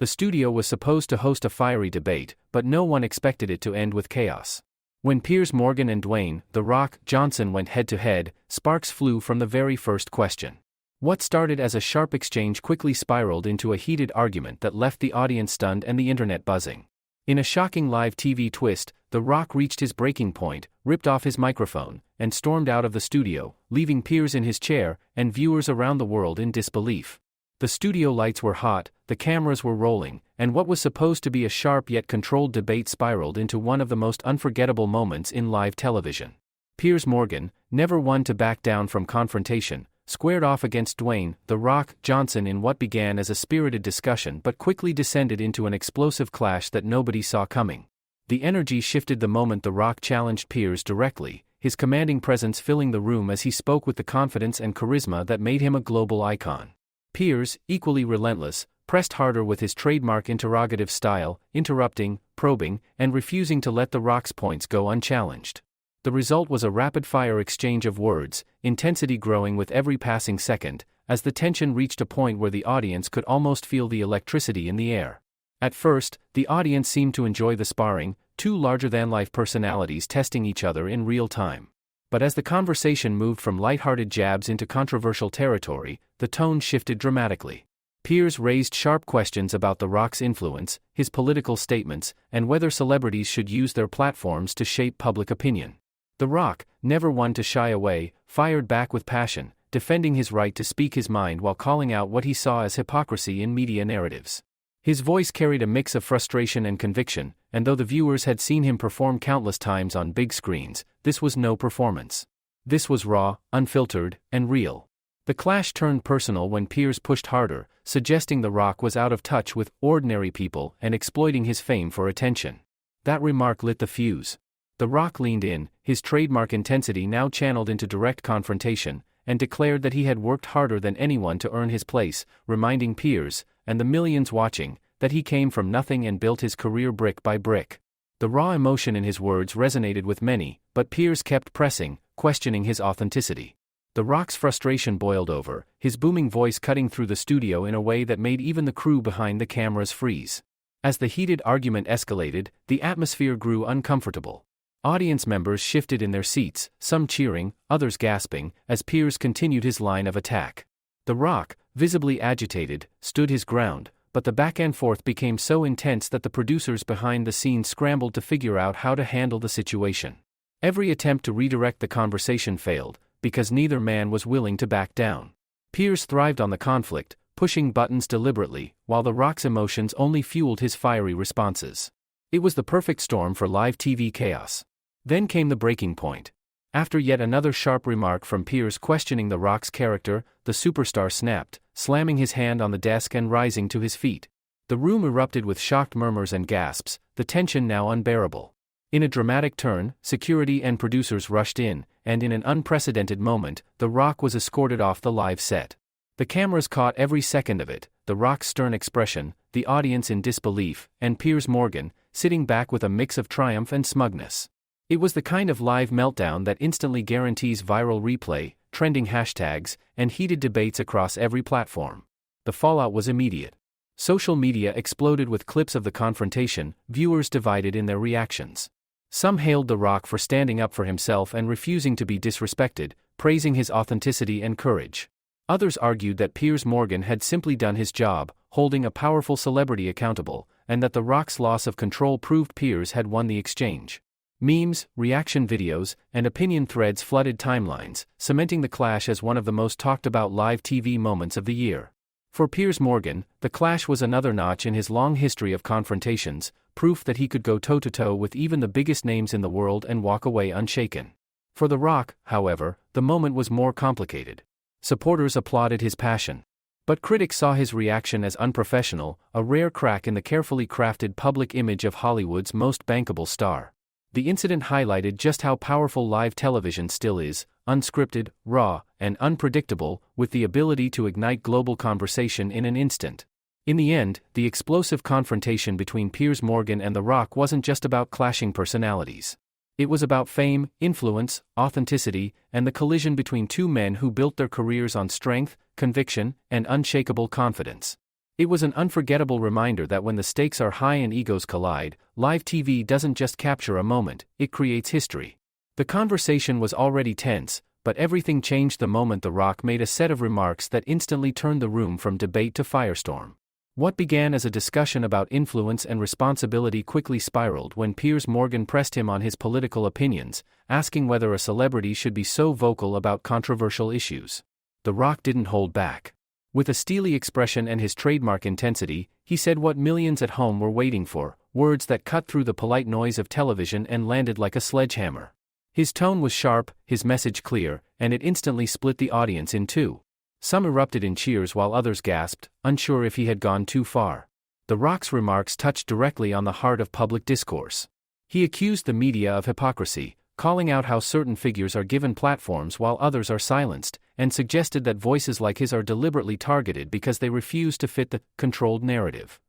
The studio was supposed to host a fiery debate, but no one expected it to end with chaos. When Piers Morgan and Dwayne, "The Rock" Johnson went head-to-head, sparks flew from the very first question. What started as a sharp exchange quickly spiraled into a heated argument that left the audience stunned and the internet buzzing. In a shocking live TV twist, The Rock reached his breaking point, ripped off his microphone, and stormed out of the studio, leaving Piers in his chair and viewers around the world in disbelief. The studio lights were hot, the cameras were rolling, and what was supposed to be a sharp yet controlled debate spiraled into one of the most unforgettable moments in live television. Piers Morgan, never one to back down from confrontation, squared off against Dwayne, "The Rock" Johnson in what began as a spirited discussion but quickly descended into an explosive clash that nobody saw coming. The energy shifted the moment The Rock challenged Piers directly, his commanding presence filling the room as he spoke with the confidence and charisma that made him a global icon. Piers, equally relentless, pressed harder with his trademark interrogative style, interrupting, probing, and refusing to let The Rock's points go unchallenged. The result was a rapid-fire exchange of words, intensity growing with every passing second, as the tension reached a point where the audience could almost feel the electricity in the air. At first, the audience seemed to enjoy the sparring, two larger-than-life personalities testing each other in real time. But as the conversation moved from light-hearted jabs into controversial territory, the tone shifted dramatically. Piers raised sharp questions about The Rock's influence, his political statements, and whether celebrities should use their platforms to shape public opinion. The Rock, never one to shy away, fired back with passion, defending his right to speak his mind while calling out what he saw as hypocrisy in media narratives. His voice carried a mix of frustration and conviction, and though the viewers had seen him perform countless times on big screens, this was no performance. This was raw, unfiltered, and real. The clash turned personal when Piers pushed harder, suggesting The Rock was out of touch with ordinary people and exploiting his fame for attention. That remark lit the fuse. The Rock leaned in, his trademark intensity now channeled into direct confrontation, and declared that he had worked harder than anyone to earn his place, reminding Piers, and the millions watching, that he came from nothing and built his career brick by brick. The raw emotion in his words resonated with many, but Piers kept pressing, questioning his authenticity. The Rock's frustration boiled over, his booming voice cutting through the studio in a way that made even the crew behind the cameras freeze. As the heated argument escalated, the atmosphere grew uncomfortable. Audience members shifted in their seats, some cheering, others gasping, as Piers continued his line of attack. The Rock, visibly agitated, stood his ground, but the back and forth became so intense that the producers behind the scenes scrambled to figure out how to handle the situation. Every attempt to redirect the conversation failed, because neither man was willing to back down. Piers thrived on the conflict, pushing buttons deliberately, while The Rock's emotions only fueled his fiery responses. It was the perfect storm for live TV chaos. Then came the breaking point. After yet another sharp remark from Piers questioning The Rock's character, the superstar snapped, slamming his hand on the desk and rising to his feet. The room erupted with shocked murmurs and gasps, the tension now unbearable. In a dramatic turn, security and producers rushed in, and in an unprecedented moment, The Rock was escorted off the live set. The cameras caught every second of it, The Rock's stern expression, the audience in disbelief, and Piers Morgan, sitting back with a mix of triumph and smugness. It was the kind of live meltdown that instantly guarantees viral replay, trending hashtags, and heated debates across every platform. The fallout was immediate. Social media exploded with clips of the confrontation, viewers divided in their reactions. Some hailed The Rock for standing up for himself and refusing to be disrespected, praising his authenticity and courage. Others argued that Piers Morgan had simply done his job, holding a powerful celebrity accountable, and that The Rock's loss of control proved Piers had won the exchange. Memes, reaction videos, and opinion threads flooded timelines, cementing the clash as one of the most talked-about live TV moments of the year. For Piers Morgan, the clash was another notch in his long history of confrontations, proof that he could go toe-to-toe with even the biggest names in the world and walk away unshaken. For The Rock, however, the moment was more complicated. Supporters applauded his passion. But critics saw his reaction as unprofessional, a rare crack in the carefully crafted public image of Hollywood's most bankable star. The incident highlighted just how powerful live television still is, unscripted, raw, and unpredictable, with the ability to ignite global conversation in an instant. In the end, the explosive confrontation between Piers Morgan and The Rock wasn't just about clashing personalities. It was about fame, influence, authenticity, and the collision between two men who built their careers on strength, conviction, and unshakable confidence. It was an unforgettable reminder that when the stakes are high and egos collide, live TV doesn't just capture a moment, it creates history. The conversation was already tense, but everything changed the moment The Rock made a set of remarks that instantly turned the room from debate to firestorm. What began as a discussion about influence and responsibility quickly spiraled when Piers Morgan pressed him on his political opinions, asking whether a celebrity should be so vocal about controversial issues. The Rock didn't hold back. With a steely expression and his trademark intensity, he said what millions at home were waiting for, words that cut through the polite noise of television and landed like a sledgehammer. His tone was sharp, his message clear, and it instantly split the audience in two. Some erupted in cheers while others gasped, unsure if he had gone too far. The Rock's remarks touched directly on the heart of public discourse. He accused the media of hypocrisy, calling out how certain figures are given platforms while others are silenced, and suggested that voices like his are deliberately targeted because they refuse to fit the controlled narrative.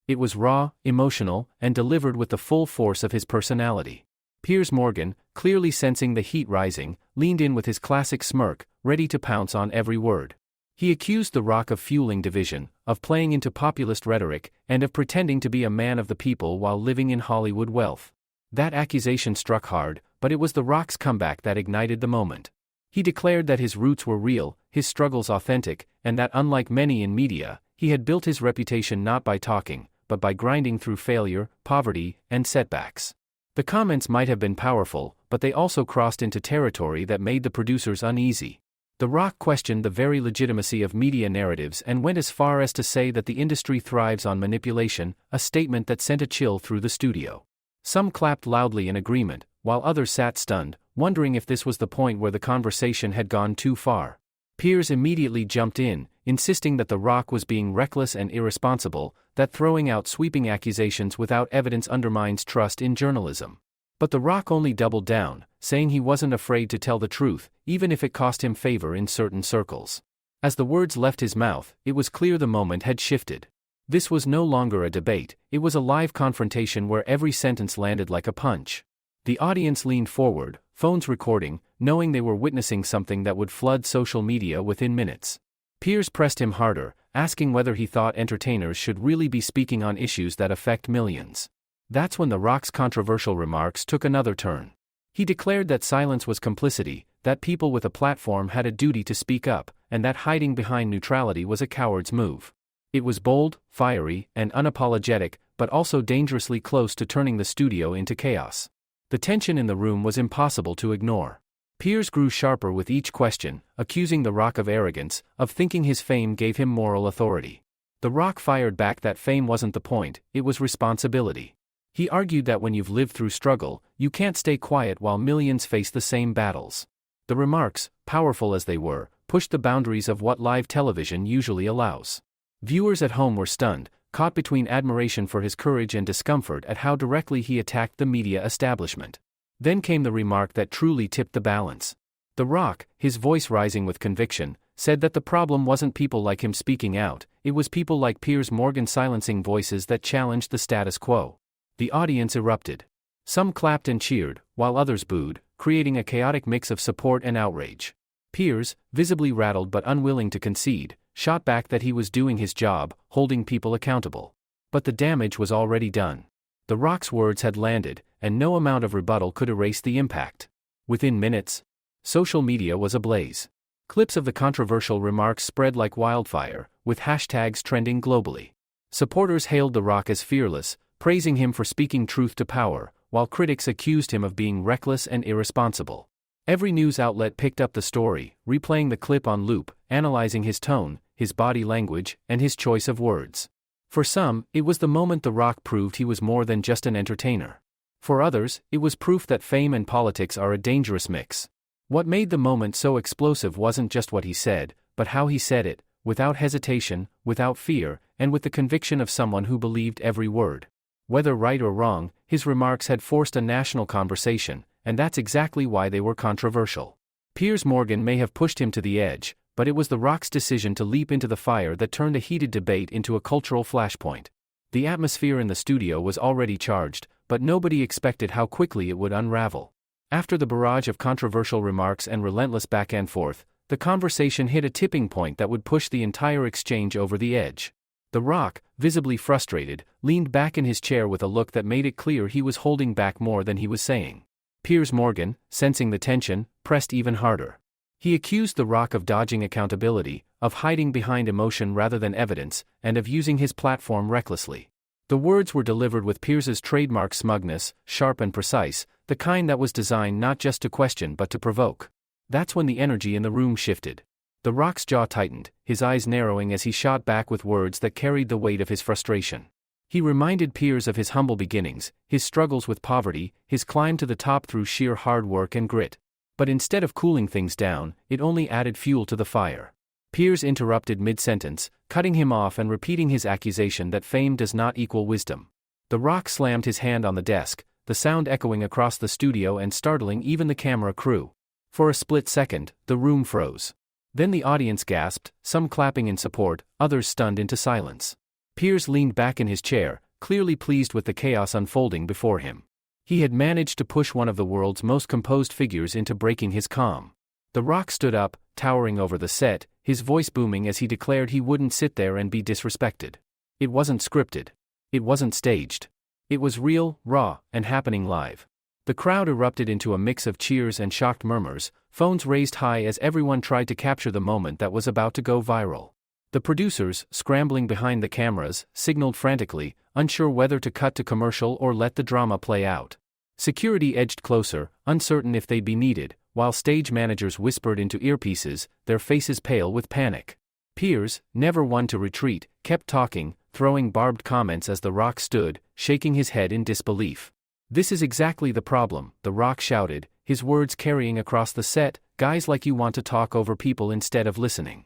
It was raw, emotional, and delivered with the full force of his personality. Piers Morgan, clearly sensing the heat rising, leaned in with his classic smirk, ready to pounce on every word. He accused The Rock of fueling division, of playing into populist rhetoric, and of pretending to be a man of the people while living in Hollywood wealth. That accusation struck hard, but it was The Rock's comeback that ignited the moment. He declared that his roots were real, his struggles authentic, and that unlike many in media, he had built his reputation not by talking, but by grinding through failure, poverty, and setbacks. The comments might have been powerful, but they also crossed into territory that made the producers uneasy. The Rock questioned the very legitimacy of media narratives and went as far as to say that the industry thrives on manipulation, a statement that sent a chill through the studio. Some clapped loudly in agreement, while others sat stunned, wondering if this was the point where the conversation had gone too far. Piers immediately jumped in, insisting that The Rock was being reckless and irresponsible, that throwing out sweeping accusations without evidence undermines trust in journalism. But The Rock only doubled down, saying he wasn't afraid to tell the truth, even if it cost him favor in certain circles. As the words left his mouth, it was clear the moment had shifted. This was no longer a debate, it was a live confrontation where every sentence landed like a punch. The audience leaned forward, phones recording, knowing they were witnessing something that would flood social media within minutes. Piers pressed him harder, asking whether he thought entertainers should really be speaking on issues that affect millions. That's when The Rock's controversial remarks took another turn. He declared that silence was complicity, that people with a platform had a duty to speak up, and that hiding behind neutrality was a coward's move. It was bold, fiery, and unapologetic, but also dangerously close to turning the studio into chaos. The tension in the room was impossible to ignore. Piers grew sharper with each question, accusing The Rock of arrogance, of thinking his fame gave him moral authority. The Rock fired back that fame wasn't the point, it was responsibility. He argued that when you've lived through struggle, you can't stay quiet while millions face the same battles. The remarks, powerful as they were, pushed the boundaries of what live television usually allows. Viewers at home were stunned, caught between admiration for his courage and discomfort at how directly he attacked the media establishment. Then came the remark that truly tipped the balance. The Rock, his voice rising with conviction, said that the problem wasn't people like him speaking out, it was people like Piers Morgan silencing voices that challenged the status quo. The audience erupted. Some clapped and cheered, while others booed, creating a chaotic mix of support and outrage. Piers, visibly rattled but unwilling to concede, shot back that he was doing his job, holding people accountable. But the damage was already done. The Rock's words had landed, and no amount of rebuttal could erase the impact. Within minutes, social media was ablaze. Clips of the controversial remarks spread like wildfire, with hashtags trending globally. Supporters hailed The Rock as fearless, praising him for speaking truth to power, while critics accused him of being reckless and irresponsible. Every news outlet picked up the story, replaying the clip on loop, analyzing his tone, his body language, and his choice of words. For some, it was the moment The Rock proved he was more than just an entertainer. For others, it was proof that fame and politics are a dangerous mix. What made the moment so explosive wasn't just what he said, but how he said it, without hesitation, without fear, and with the conviction of someone who believed every word. Whether right or wrong, his remarks had forced a national conversation, and that's exactly why they were controversial. Piers Morgan may have pushed him to the edge, but it was The Rock's decision to leap into the fire that turned a heated debate into a cultural flashpoint. The atmosphere in the studio was already charged, but nobody expected how quickly it would unravel. After the barrage of controversial remarks and relentless back and forth, the conversation hit a tipping point that would push the entire exchange over the edge. The Rock, visibly frustrated, leaned back in his chair with a look that made it clear he was holding back more than he was saying. Piers Morgan, sensing the tension, pressed even harder. He accused The Rock of dodging accountability, of hiding behind emotion rather than evidence, and of using his platform recklessly. The words were delivered with Piers's trademark smugness, sharp and precise, the kind that was designed not just to question but to provoke. That's when the energy in the room shifted. The Rock's jaw tightened, his eyes narrowing as he shot back with words that carried the weight of his frustration. He reminded Piers of his humble beginnings, his struggles with poverty, his climb to the top through sheer hard work and grit. But instead of cooling things down, it only added fuel to the fire. Piers interrupted mid-sentence, cutting him off and repeating his accusation that fame does not equal wisdom. The Rock slammed his hand on the desk, the sound echoing across the studio and startling even the camera crew. For a split second, the room froze. Then the audience gasped, some clapping in support, others stunned into silence. Piers leaned back in his chair, clearly pleased with the chaos unfolding before him. He had managed to push one of the world's most composed figures into breaking his calm. The Rock stood up, towering over the set, his voice booming as he declared he wouldn't sit there and be disrespected. It wasn't scripted. It wasn't staged. It was real, raw, and happening live. The crowd erupted into a mix of cheers and shocked murmurs, phones raised high as everyone tried to capture the moment that was about to go viral. The producers, scrambling behind the cameras, signaled frantically, unsure whether to cut to commercial or let the drama play out. Security edged closer, uncertain if they'd be needed, while stage managers whispered into earpieces, their faces pale with panic. Piers, never one to retreat, kept talking, throwing barbed comments as The Rock stood, shaking his head in disbelief. "This is exactly the problem," The Rock shouted, his words carrying across the set, "guys like you want to talk over people instead of listening."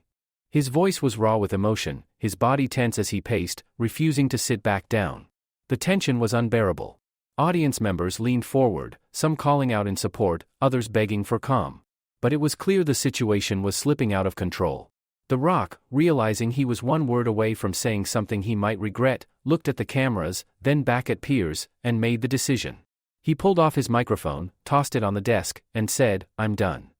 His voice was raw with emotion, his body tense as he paced, refusing to sit back down. The tension was unbearable. Audience members leaned forward, some calling out in support, others begging for calm. But it was clear the situation was slipping out of control. The Rock, realizing he was one word away from saying something he might regret, looked at the cameras, then back at Piers, and made the decision. He pulled off his microphone, tossed it on the desk, and said, "I'm done."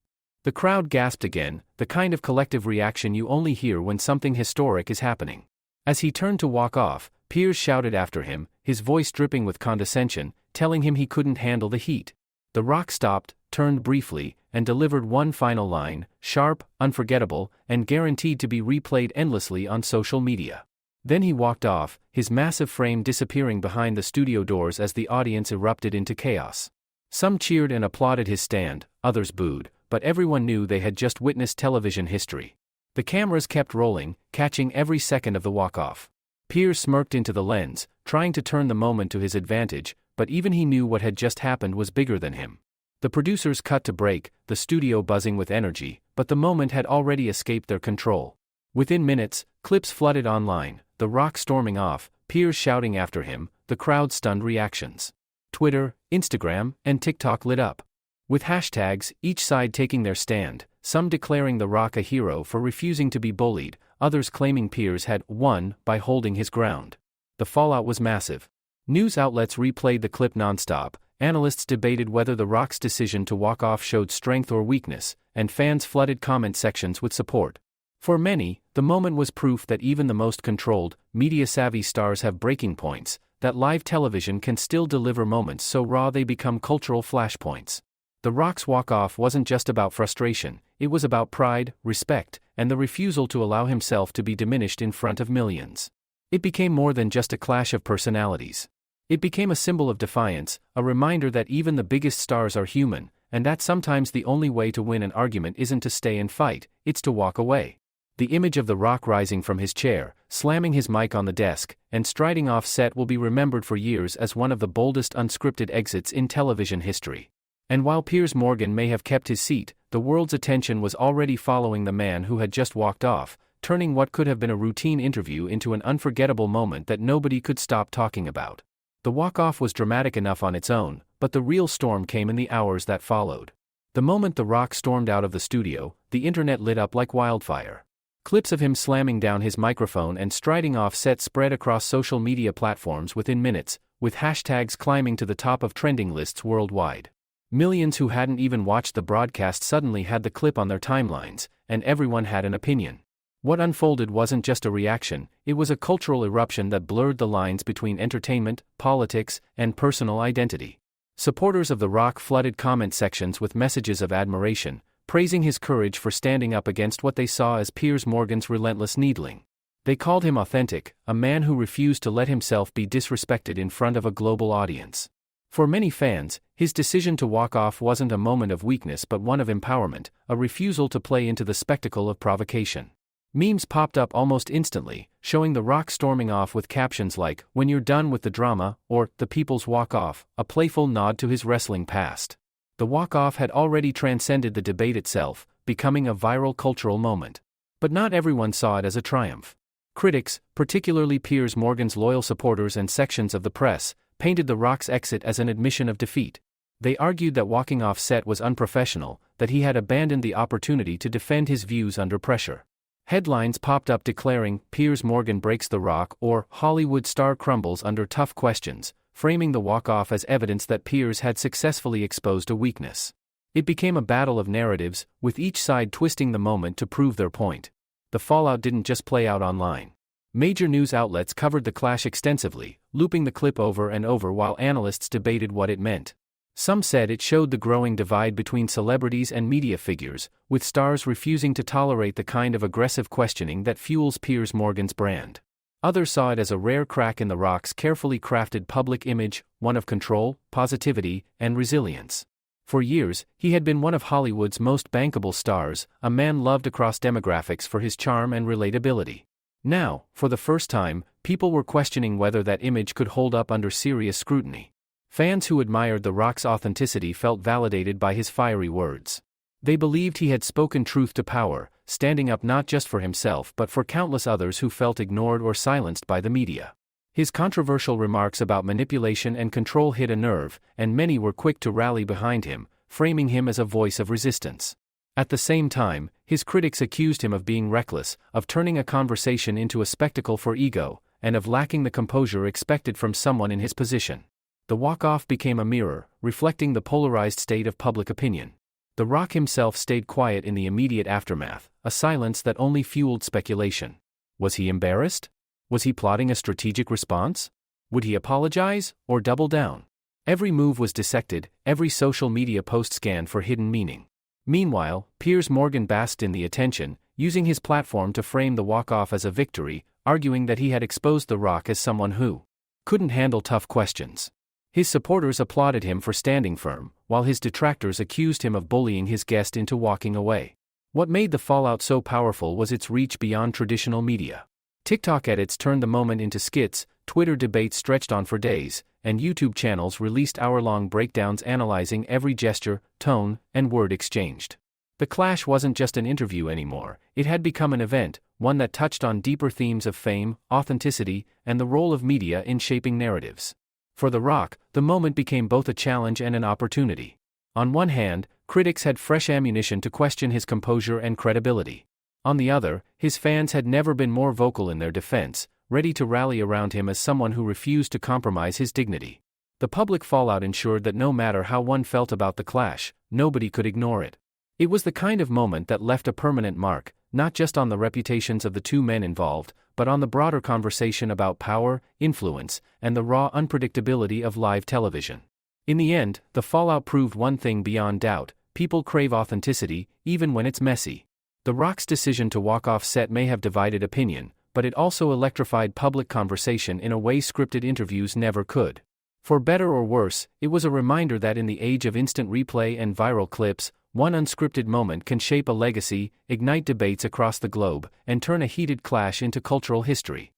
The crowd gasped again, the kind of collective reaction you only hear when something historic is happening. As he turned to walk off, Piers shouted after him, his voice dripping with condescension, telling him he couldn't handle the heat. The Rock stopped, turned briefly, and delivered one final line, sharp, unforgettable, and guaranteed to be replayed endlessly on social media. Then he walked off, his massive frame disappearing behind the studio doors as the audience erupted into chaos. Some cheered and applauded his stand, others booed, but everyone knew they had just witnessed television history. The cameras kept rolling, catching every second of the walk-off. Piers smirked into the lens, trying to turn the moment to his advantage, but even he knew what had just happened was bigger than him. The producers cut to break, the studio buzzing with energy, but the moment had already escaped their control. Within minutes, clips flooded online, The Rock storming off, Piers shouting after him, the crowd stunned reactions. Twitter, Instagram, and TikTok lit up. With hashtags, each side taking their stand, some declaring The Rock a hero for refusing to be bullied, others claiming Piers had won by holding his ground. The fallout was massive. News outlets replayed the clip nonstop, analysts debated whether The Rock's decision to walk off showed strength or weakness, and fans flooded comment sections with support. For many, the moment was proof that even the most controlled, media-savvy stars have breaking points, that live television can still deliver moments so raw they become cultural flashpoints. The Rock's walk-off wasn't just about frustration, it was about pride, respect, and the refusal to allow himself to be diminished in front of millions. It became more than just a clash of personalities. It became a symbol of defiance, a reminder that even the biggest stars are human, and that sometimes the only way to win an argument isn't to stay and fight, it's to walk away. The image of The Rock rising from his chair, slamming his mic on the desk, and striding off set will be remembered for years as one of the boldest unscripted exits in television history. And while Piers Morgan may have kept his seat, the world's attention was already following the man who had just walked off, turning what could have been a routine interview into an unforgettable moment that nobody could stop talking about. The walk-off was dramatic enough on its own, but the real storm came in the hours that followed. The moment The Rock stormed out of the studio, the internet lit up like wildfire. Clips of him slamming down his microphone and striding off set spread across social media platforms within minutes, with hashtags climbing to the top of trending lists worldwide. Millions who hadn't even watched the broadcast suddenly had the clip on their timelines, and everyone had an opinion. What unfolded wasn't just a reaction, it was a cultural eruption that blurred the lines between entertainment, politics, and personal identity. Supporters of The Rock flooded comment sections with messages of admiration, praising his courage for standing up against what they saw as Piers Morgan's relentless needling. They called him authentic, a man who refused to let himself be disrespected in front of a global audience. For many fans, his decision to walk off wasn't a moment of weakness but one of empowerment, a refusal to play into the spectacle of provocation. Memes popped up almost instantly, showing The Rock storming off with captions like, "When you're done with the drama," or "The People's Walk-Off," a playful nod to his wrestling past. The walk-off had already transcended the debate itself, becoming a viral cultural moment. But not everyone saw it as a triumph. Critics, particularly Piers Morgan's loyal supporters and sections of the press, painted The Rock's exit as an admission of defeat. They argued that walking off set was unprofessional, that he had abandoned the opportunity to defend his views under pressure. Headlines popped up declaring, "Piers Morgan breaks The Rock," or "Hollywood star crumbles under tough questions," framing the walk-off as evidence that Piers had successfully exposed a weakness. It became a battle of narratives, with each side twisting the moment to prove their point. The fallout didn't just play out online. Major news outlets covered the clash extensively, looping the clip over and over while analysts debated what it meant. Some said it showed the growing divide between celebrities and media figures, with stars refusing to tolerate the kind of aggressive questioning that fuels Piers Morgan's brand. Others saw it as a rare crack in The Rock's carefully crafted public image, one of control, positivity, and resilience. For years, he had been one of Hollywood's most bankable stars, a man loved across demographics for his charm and relatability. Now, for the first time, people were questioning whether that image could hold up under serious scrutiny. Fans who admired The Rock's authenticity felt validated by his fiery words. They believed he had spoken truth to power, standing up not just for himself but for countless others who felt ignored or silenced by the media. His controversial remarks about manipulation and control hit a nerve, and many were quick to rally behind him, framing him as a voice of resistance. At the same time, his critics accused him of being reckless, of turning a conversation into a spectacle for ego, and of lacking the composure expected from someone in his position. The walk-off became a mirror, reflecting the polarized state of public opinion. The Rock himself stayed quiet in the immediate aftermath, a silence that only fueled speculation. Was he embarrassed? Was he plotting a strategic response? Would he apologize, or double down? Every move was dissected, every social media post scanned for hidden meaning. Meanwhile, Piers Morgan basked in the attention, using his platform to frame the walk-off as a victory, arguing that he had exposed The Rock as someone who couldn't handle tough questions. His supporters applauded him for standing firm, while his detractors accused him of bullying his guest into walking away. What made the fallout so powerful was its reach beyond traditional media. TikTok edits turned the moment into skits, Twitter debates stretched on for days, and YouTube channels released hour-long breakdowns analyzing every gesture, tone, and word exchanged. The clash wasn't just an interview anymore, it had become an event, one that touched on deeper themes of fame, authenticity, and the role of media in shaping narratives. For The Rock, the moment became both a challenge and an opportunity. On one hand, critics had fresh ammunition to question his composure and credibility. On the other, his fans had never been more vocal in their defense, ready to rally around him as someone who refused to compromise his dignity. The public fallout ensured that no matter how one felt about the clash, nobody could ignore it. It was the kind of moment that left a permanent mark, not just on the reputations of the two men involved, but on the broader conversation about power, influence, and the raw unpredictability of live television. In the end, the fallout proved one thing beyond doubt: people crave authenticity, even when it's messy. The Rock's decision to walk off set may have divided opinion, but it also electrified public conversation in a way scripted interviews never could. For better or worse, it was a reminder that in the age of instant replay and viral clips, one unscripted moment can shape a legacy, ignite debates across the globe, and turn a heated clash into cultural history.